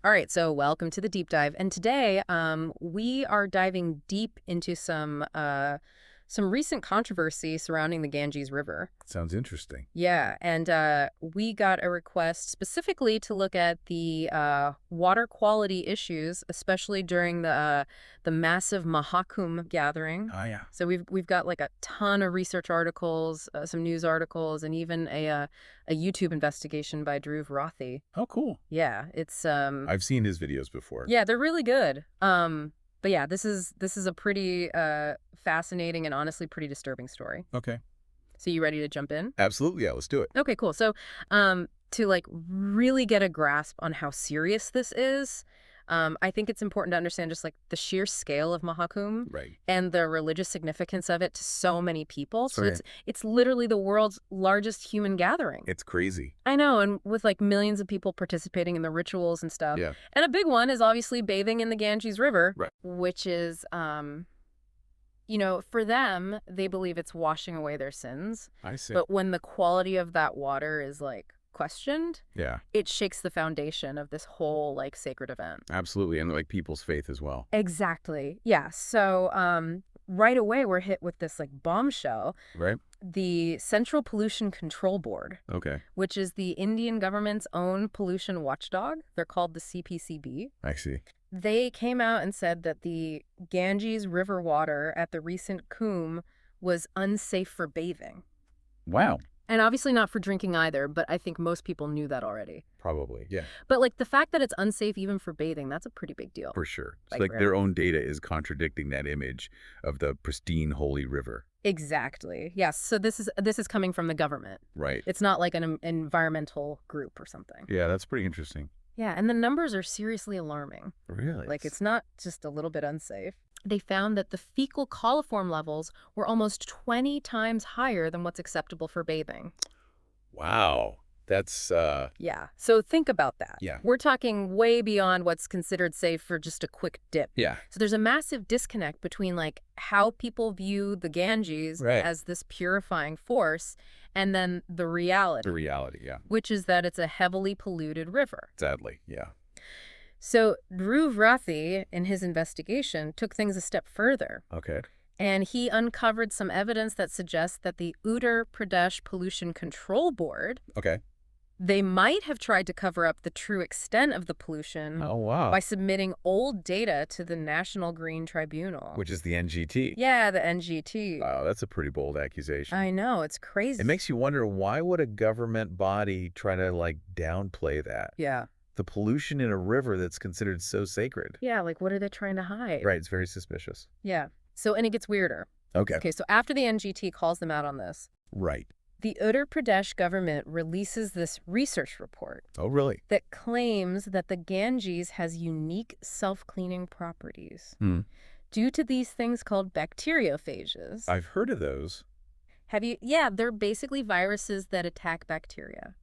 All right, so welcome to the deep dive. And today, we are diving deep into some recent controversy surrounding the Ganges River. Sounds interesting. Yeah, and we got a request specifically to look at the water quality issues, especially during the massive Mahakumbh gathering. Oh, yeah. So we've got like a ton of research articles, some news articles, and even a YouTube investigation by Dhruv Rathee. Oh, cool. Yeah, it's I've seen his videos before. yeah, they're really good. But yeah, this is a pretty fascinating and honestly pretty disturbing story. Okay. So you ready to jump in? Absolutely. Yeah, let's do it. Okay, cool. So, to like really get a grasp on how serious this is, I think it's important to understand just like the sheer scale of Mahakumbh Right. and the religious significance of it to so many people. So Right. it's literally the world's largest human gathering. It's crazy. I know, and with like millions of people participating in the rituals and stuff. Yeah. And a big one is obviously bathing in the Ganges River, Right. which is, you know, for them, they believe it's washing away their sins. I see. But when the quality of that water is like questioned, Yeah, it shakes the foundation of this whole like sacred event. absolutely. And like people's faith as well. Exactly. Yeah. So, right away, we're hit with this like bombshell. Right? The Central Pollution Control Board, Okay. which is the Indian government's own pollution watchdog. They're called the CPCB. I see. They came out and said that the Ganges River water at the recent Kumbh was unsafe for bathing. Wow. And obviously not for drinking either, but I think most people knew that already. Probably. Yeah, But like the fact that it's unsafe even for bathing, that's a pretty big deal. for sure. It's Like, like really. their own data is contradicting that image of the pristine holy river. Exactly. Yes. So this is coming from the government. Right. It's not like an environmental group or something. Yeah, that's pretty interesting. Yeah, and the numbers are seriously alarming. Really? Like, it's not just a little bit unsafe. They found that the fecal coliform levels were almost 20 times higher than what's acceptable for bathing. Wow. That's, Yeah, so think about that. Yeah. We're talking way beyond what's considered safe for just a quick dip. yeah. So there's a massive disconnect between, like, how people view the Ganges Right. as this purifying force and then the reality, The reality. Yeah. which is that it's a heavily polluted river. Sadly. Yeah. So Dhruv Rathee, in his investigation, took things a step further. Okay. And he uncovered some evidence that suggests that the Uttar Pradesh Pollution Control Board, Okay. they might have tried to cover up the true extent of the pollution Oh, wow. by submitting old data to the National Green Tribunal. Which is the NGT. Yeah, the NGT. Wow, that's a pretty bold accusation. I know, it's crazy. It makes you wonder, why would a government body try to, like, downplay that? Yeah. The pollution in a river that's considered so sacred. Yeah, like what are they trying to hide? Right, it's very suspicious. Yeah. So, and it gets weirder. Okay. Okay, so after the NGT calls them out on this, Right. the Uttar Pradesh government releases this research report Oh, really? that claims that the Ganges has unique self-cleaning properties Hmm. due to these things called bacteriophages. I've heard of those. Have you? Yeah, they're basically viruses that attack bacteria.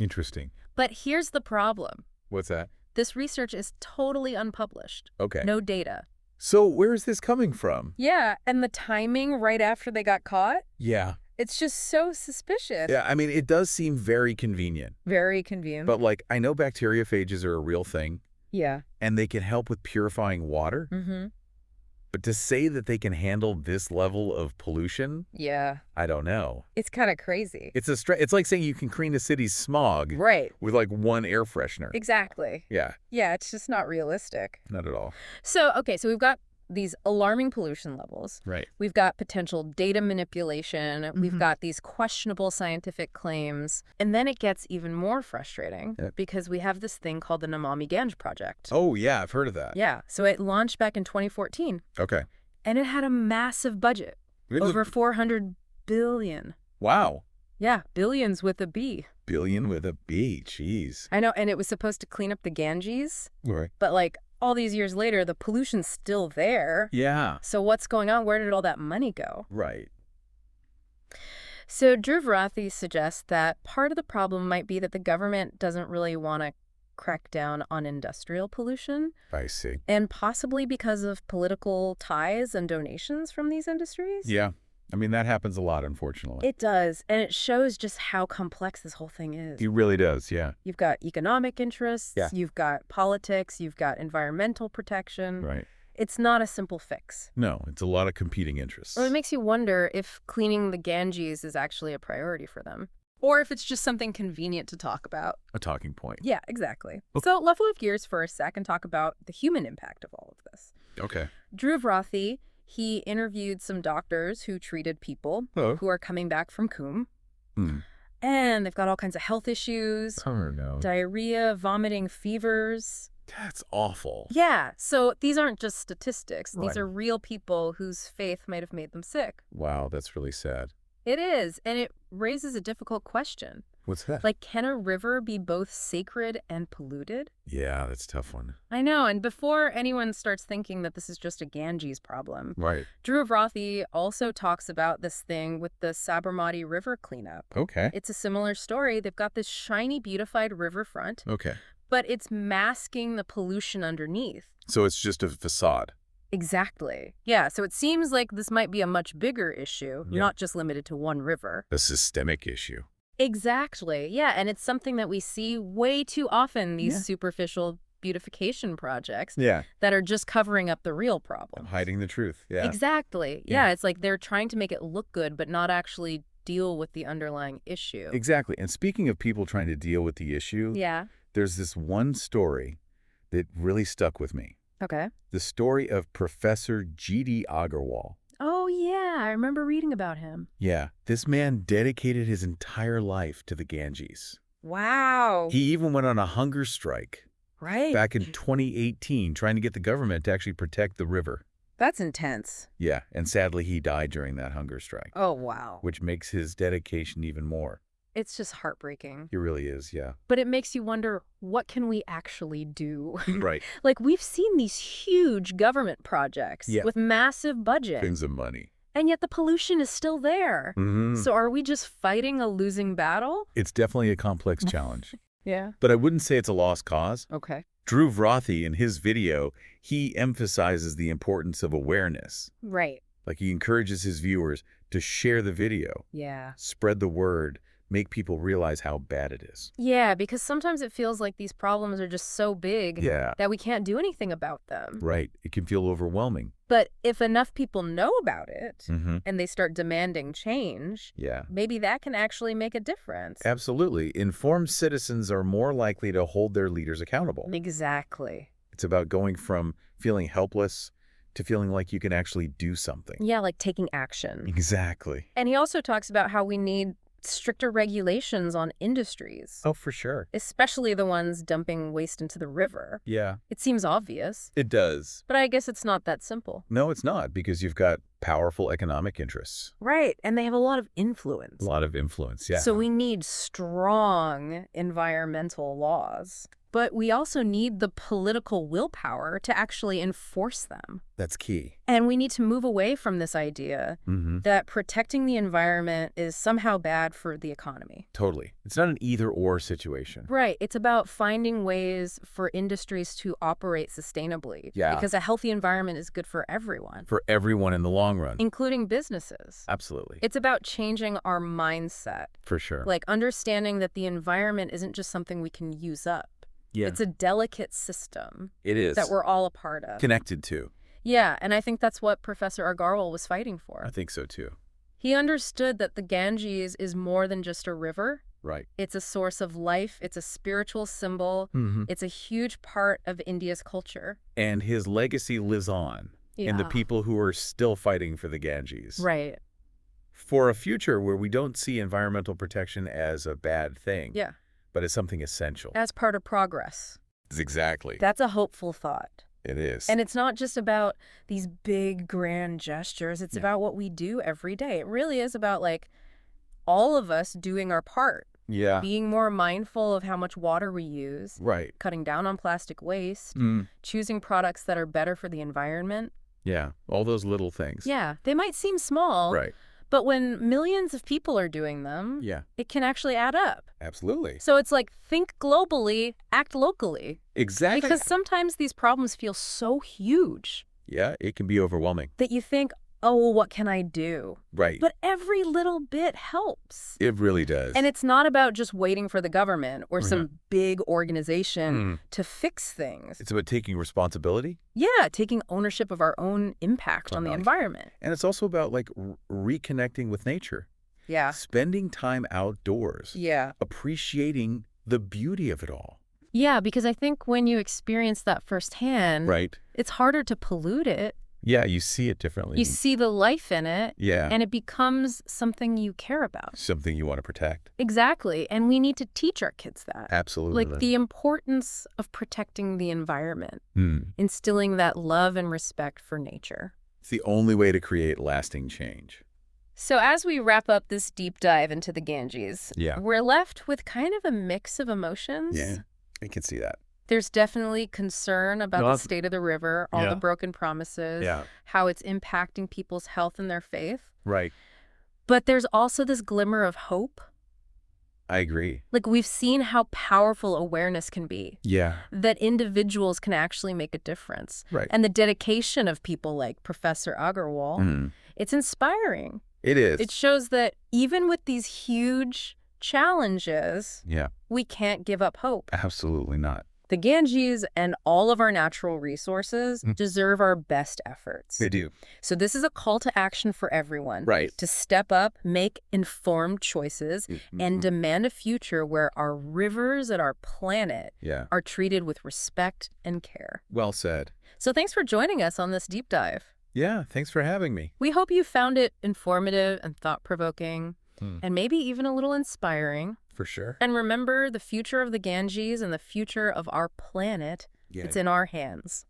Interesting. But here's the problem. What's that? This research is totally unpublished. Okay. No data. So where is this coming from? Yeah, and the timing right after they got caught, Yeah. it's just so suspicious. Yeah, I mean, it does seem very convenient. Very convenient. But, like, I know bacteriophages are a real thing, yeah. and they can help with purifying water. Mm-hmm. But to say that they can handle this level of pollution, Yeah. I don't know. It's kind of crazy. It's like saying you can clean a city's smog Right. with, like, one air freshener. Exactly. Yeah, Yeah, it's just not realistic. not at all. So, okay, so we've got these alarming pollution levels. Right. We've got potential data manipulation. We've Mhm. got these questionable scientific claims. And then it gets even more frustrating Yep. because we have this thing called the Namami Ganga project. Oh, yeah, I've heard of that. Yeah, so it launched back in 2014, Okay. and it had a massive budget, over 400 billion. Wow. Yeah, billions with a B. Billion with a B. Jeez. I know, and it was supposed to clean up the Ganges, Right. but like all these years later, the pollution's still there. Yeah. So what's going on? Where did all that money go? Right. So Dhruv Rathee suggests that part of the problem might be that the government doesn't really want to crack down on industrial pollution, I see. and possibly because of political ties and donations from these industries. Yeah. I mean, that happens a lot, unfortunately. It does, and it shows just how complex this whole thing is. It really does, yeah. You've got economic interests, Yeah. you've got politics, you've got environmental protection. Right. It's not a simple fix. No, it's a lot of competing interests. Well, it makes you wonder if cleaning the Ganges is actually a priority for them. Or if it's just something convenient to talk about. A talking point. Yeah, exactly. Okay. So let's move gears for a sec and talk about the human impact of all of this. Okay. Dhruv Rathee, he interviewed some doctors who treated people who are coming back from Kumbh. And they've got all kinds of health issues, no. diarrhea, vomiting, fevers. That's awful. Yeah, so these aren't just statistics. Right. These are real people whose faith might have made them sick. Wow, that's really sad. It is, and it raises a difficult question. What's that? Like, can a river be both sacred and polluted? Yeah, that's a tough one. I know, and before anyone starts thinking that this is just a Ganges problem, Right. Dhruv Rathee also talks about this thing with the Sabarmati River cleanup. Okay. It's a similar story. They've got this shiny, beautified riverfront, Okay. but it's masking the pollution underneath. So it's just a facade. Exactly. Yeah, so it seems like this might be a much bigger issue, Yeah. not just limited to one river. A systemic issue. Exactly. Yeah, and it's something that we see way too often, these superficial beautification projects Yeah. that are just covering up the real problem. Hiding the truth. Yeah. Exactly. Yeah. Yeah, it's like they're trying to make it look good, but not actually deal with the underlying issue. Exactly. And speaking of people trying to deal with the issue, Yeah. there's this one story that really stuck with me. Okay. The story of Professor G.D. Agarwal. Oh, yeah, I remember reading about him. Yeah, this man dedicated his entire life to the Ganges. Wow. He even went on a hunger strike Right. back in 2018, trying to get the government to actually protect the river. That's intense. Yeah, and sadly he died during that hunger strike, Oh, wow. which makes his dedication even more. It's just heartbreaking. He really is, yeah. But it makes you wonder, what can we actually do? Right. Like, we've seen these huge government projects Yeah. with massive budget, Things of money. and yet the pollution is still there. So are we just fighting a losing battle? It's definitely a complex challenge. Yeah. But I wouldn't say it's a lost cause. Okay. Dhruv Rathee, in his video, he emphasizes the importance of awareness. Right. Like, he encourages his viewers to share the video, Yeah. spread the word, make people realize how bad it is. Yeah, because sometimes it feels like these problems are just so big Yeah. that we can't do anything about them. Right. It can feel overwhelming. But if enough people know about it Mm-hmm. and they start demanding change, Yeah. maybe that can actually make a difference. Absolutely. Informed citizens are more likely to hold their leaders accountable. Exactly. It's about going from feeling helpless to feeling like you can actually do something. Yeah, like taking action. Exactly. And he also talks about how we need stricter regulations on industries, Oh, for sure. especially the ones dumping waste into the river. Yeah. It seems obvious, It does. but I guess it's not that simple. No, it's not, because you've got powerful economic interests. Right, and they have a lot of influence. A lot of influence, yeah. So we need strong environmental laws. But we also need the political willpower to actually enforce them. That's key. And we need to move away from this idea Mm-hmm. that protecting the environment is somehow bad for the economy. Totally. It's not an either-or situation. Right. It's about finding ways for industries to operate sustainably. Yeah. Because a healthy environment is good for everyone, For everyone in the long run. including businesses. Absolutely. It's about changing our mindset, For sure. like understanding that the environment isn't just something we can use up. Yeah. It's a delicate system It is. that we're all a part of. Connected to. Yeah, and I think that's what Professor Agarwal was fighting for. I think so, too. He understood that the Ganges is more than just a river. Right. It's a source of life. It's a spiritual symbol. Mm-hmm. It's a huge part of India's culture. And his legacy lives on in the people who are still fighting for the Ganges. Right. For a future where we don't see environmental protection as a bad thing. Yeah. But as something essential. As part of progress. Exactly. That's a hopeful thought. It is. And it's not just about these big, grand gestures. It's about what we do every day. It really is about, like, all of us doing our part. Yeah. Being more mindful of how much water we use. Right. Cutting down on plastic waste. Mm. Choosing products that are better for the environment. Yeah. All those little things. Yeah. They might seem small. Right. But when millions of people are doing them, Yeah. it can actually add up. Absolutely. So it's like, think globally, act locally. Exactly. Because sometimes these problems feel so huge Yeah, it can be overwhelming. that you think, oh, well, what can I do? Right. But every little bit helps. It really does. And it's not about just waiting for the government or Yeah. some big organization to fix things. It's about taking responsibility. Yeah, taking ownership of our own impact on the environment. And it's also about like reconnecting with nature. Yeah. Spending time outdoors. Yeah. Appreciating the beauty of it all. Yeah, because I think when you experience that firsthand, Right. it's harder to pollute it. Yeah, you see it differently. You see the life in it. Yeah. And it becomes something you care about. Something you want to protect. Exactly. And we need to teach our kids that. Absolutely. Like the importance of protecting the environment, instilling that love and respect for nature. It's the only way to create lasting change. So as we wrap up this deep dive into the Ganges, we're left with kind of a mix of emotions. Yeah, I can see that. There's definitely concern about the state of the river, all the broken promises, how it's impacting people's health and their faith. Right. But there's also this glimmer of hope. I agree. Like we've seen how powerful awareness can be. Yeah. That individuals can actually make a difference. Right. And the dedication of people like Professor Agarwal, it's inspiring. It is. It shows that even with these huge challenges, we can't give up hope. Absolutely not. The Ganges and all of our natural resources deserve our best efforts. They do. So this is a call to action for everyone. Right. To step up, make informed choices, and demand a future where our rivers and our planet are treated with respect and care. Well said. So thanks for joining us on this deep dive. Yeah, thanks for having me. We hope you found it informative and thought-provoking, and maybe even a little inspiring. For sure. And remember, the future of the Ganges and the future of our planet, it's in our hands.